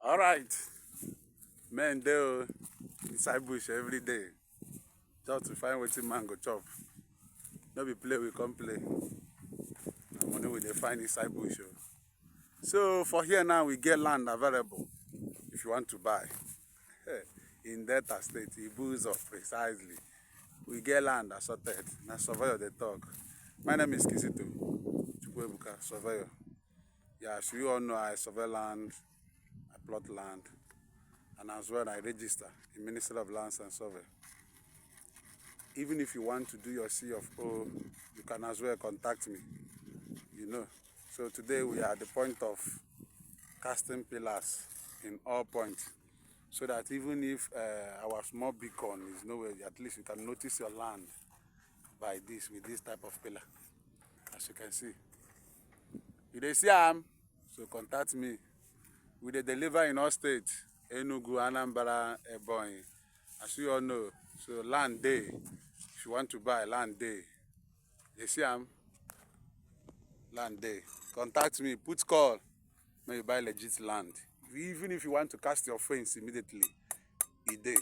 All right, men dey inside bush every day just to find wetin man go chop. No be play we come play. Na money we dey find inside bush. So for here now we get land available if you want to buy. In Delta State, Ibuzo precisely. We get land assorted. Na surveyor dey talk. My name is Kizito Chukwuebuka, surveyor. Yeah, as you all know, I survey land, I plot land, and as well I register in Ministry of Lands and Survey. Even if you want to do your C of O, you can as well contact me, So today we are at the point of casting pillars in all points, so that even if our small beacon is nowhere, at least you can notice your land with this type of pillar, as you can see. You dey see am, so contact me. We dey deliver in all states, Enugu, Anambra, Ebonyi. As you all know, so land dey. If you want to buy land dey, you see am, land dey. Contact me, put call, may you buy legit land. Even if you want to cast your fence immediately, e dey.